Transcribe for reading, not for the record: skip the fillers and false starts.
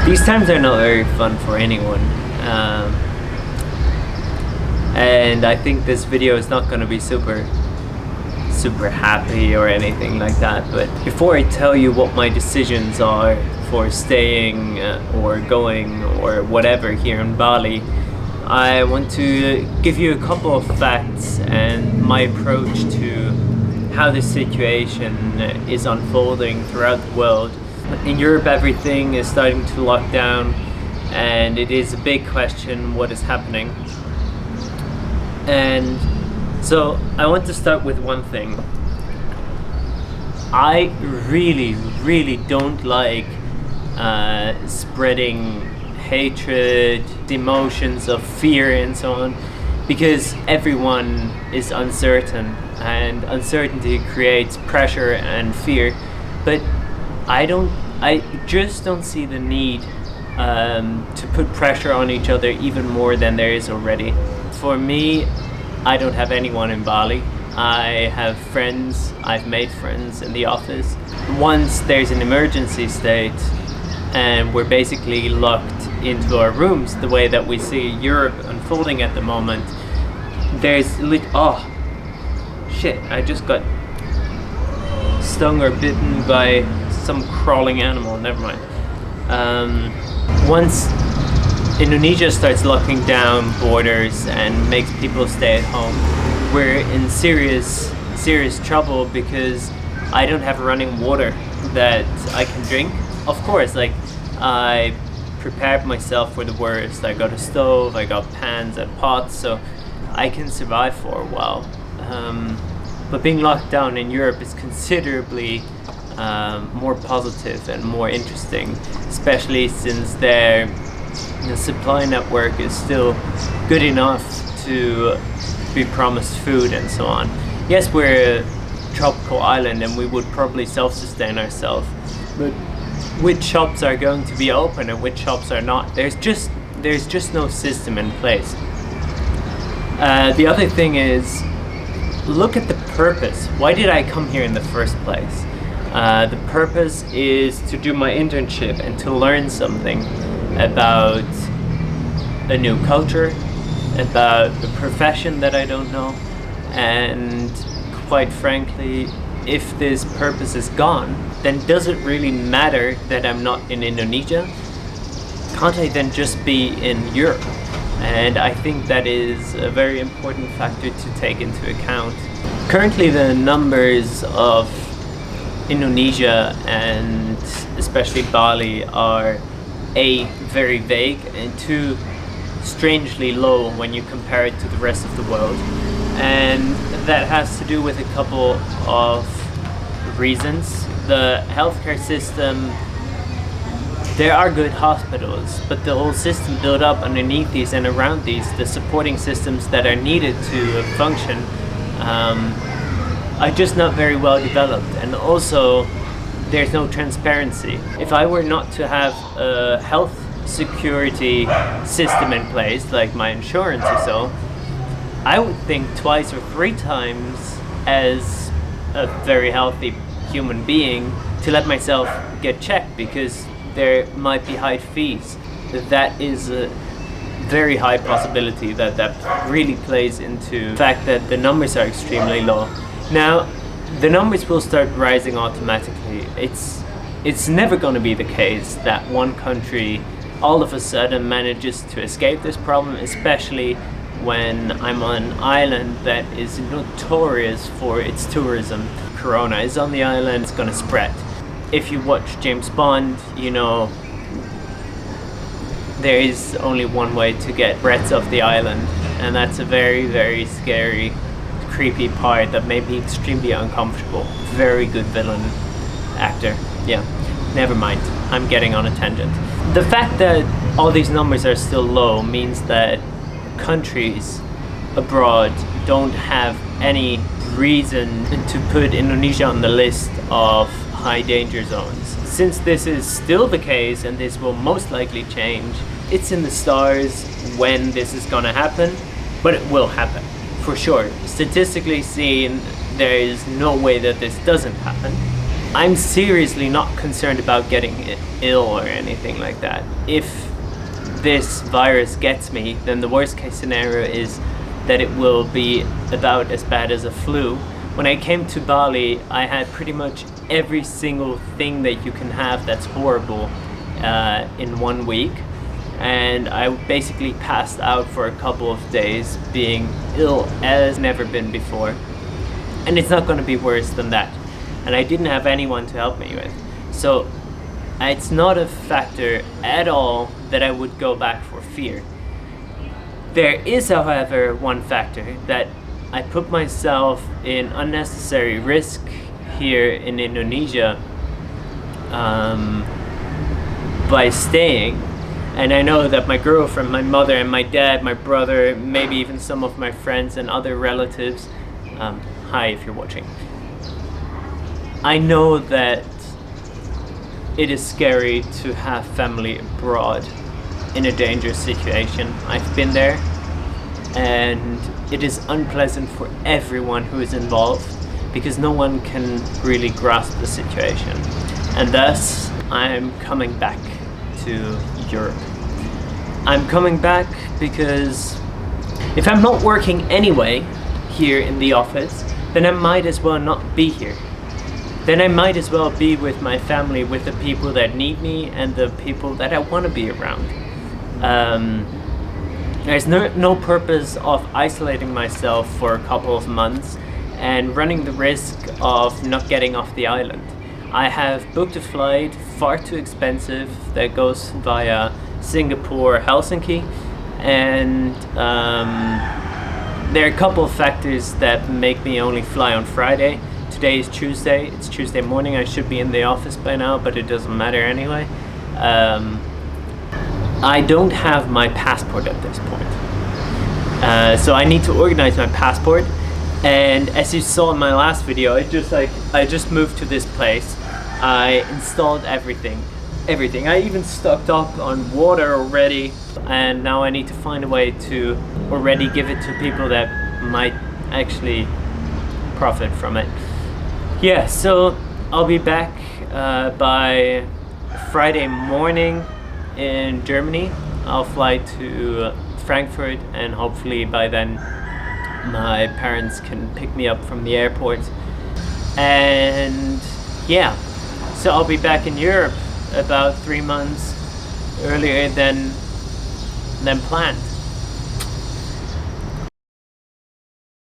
These times are not very fun for anyone. Um, and I think this video is not going to be super happy or anything like that. But before I tell you what my decisions are for staying or going or whatever here in Bali, I want to give you a couple of facts and my approach to how the situation is unfolding throughout the world. In Europe, everything is starting to lock down, and it is a big question what is happening. And so I want to start with one thing. I really don't like spreading hatred, emotions of fear and so on, because everyone is uncertain and uncertainty creates pressure and fear. But I just don't see the need to put pressure on each other even more than there is already. For me, I don't have anyone in Bali. I have friends, I've made friends in the office. Once there's an emergency state and we're basically locked into our rooms, the way that we see Europe unfolding at the moment, there's oh shit, I just got stung or bitten by some crawling animal, never mind. Once Indonesia starts locking down borders and makes people stay at home, we're in serious trouble, because I don't have running water that I can drink. Of course, like, I prepared myself for the worst. I got a stove, I got pans and pots, so I can survive for a while. But being locked down in Europe is considerably more positive and more interesting, especially since the supply network is still good enough to be promised food and so on. Yes, we're a tropical island and we would probably self-sustain ourselves, but which shops are going to be open and which shops are not? There's just no system in place. The other thing is, look at the purpose. Why did I come here in the first place? The purpose is to do my internship and to learn something about a new culture, about a profession that I don't know, and quite frankly, if this purpose is gone, then does it really matter that I'm not in Indonesia? Can't I then just be in Europe? And I think that is a very important factor to take into account. Currently, the numbers of Indonesia and especially Bali are A, very vague, and 2, strangely low when you compare it to the rest of the world. And that has to do with a couple of reasons. The healthcare system, there are good hospitals, but the whole system built up underneath these and around these, the supporting systems that are needed to function, are just not very well developed. And also, there's no transparency. If I were not to have a health security system in place, like my insurance or so, I would think twice or 3 times as a very healthy human being to let myself get checked, because there might be high fees. That is a very high possibility that really plays into the fact that the numbers are extremely low. Now, the numbers will start rising automatically. It's never going to be the case that one country all of a sudden manages to escape this problem, especially when I'm on an island that is notorious for its tourism. Corona is on the island, it's going to spread. If you watch James Bond, you know there is only one way to get Brits off the island, and that's a very scary, creepy part that made me extremely uncomfortable. Very good villain actor. Yeah, never mind, I'm getting on a tangent. The fact that all these numbers are still low means that countries abroad don't have any reason to put Indonesia on the list of high danger zones. Since this is still the case, and this will most likely change, it's in the stars when this is gonna happen, but it will happen, for sure. Statistically seen, there is no way that this doesn't happen. I'm seriously not concerned about getting ill or anything like that. If this virus gets me, then the worst case scenario is that it will be about as bad as a flu. When I came to Bali, I had pretty much every single thing that you can have that's horrible in 1 week. And I basically passed out for a couple of days, being ill as never been before. And it's not going to be worse than that. And I didn't have anyone to help me with. So it's not a factor at all that I would go back for fear. There is, however, one factor that I put myself in unnecessary risk here in Indonesia by staying. And I know that my girlfriend, my mother, and my dad, my brother, maybe even some of my friends and other relatives, hi if you're watching, I know that it is scary to have family abroad in a dangerous situation. I've been there, and it is unpleasant for everyone who is involved because no one can really grasp the situation. And thus, I'm coming back to Europe. I'm coming back because if I'm not working anyway here in the office, then I might as well not be here. Then I might as well be with my family, with the people that need me and the people that I want to be around. There's no purpose of isolating myself for a couple of months and running the risk of not getting off the island. I have booked a flight far too expensive that goes via Singapore, Helsinki, and there are a couple of factors that make me only fly on Friday. Today is Tuesday, it's Tuesday morning, I should be in the office by now, but it doesn't matter anyway. I don't have my passport at this point. So I need to organize my passport, and as you saw in my last video, I just moved to this place. I installed everything. I even stocked up on water already, and now I need to find a way to already give it to people that might actually profit from it. Yeah, so I'll be back by Friday morning in Germany. I'll fly to Frankfurt, and hopefully by then my parents can pick me up from the airport. And yeah, so I'll be back in Europe about 3 months earlier than planned.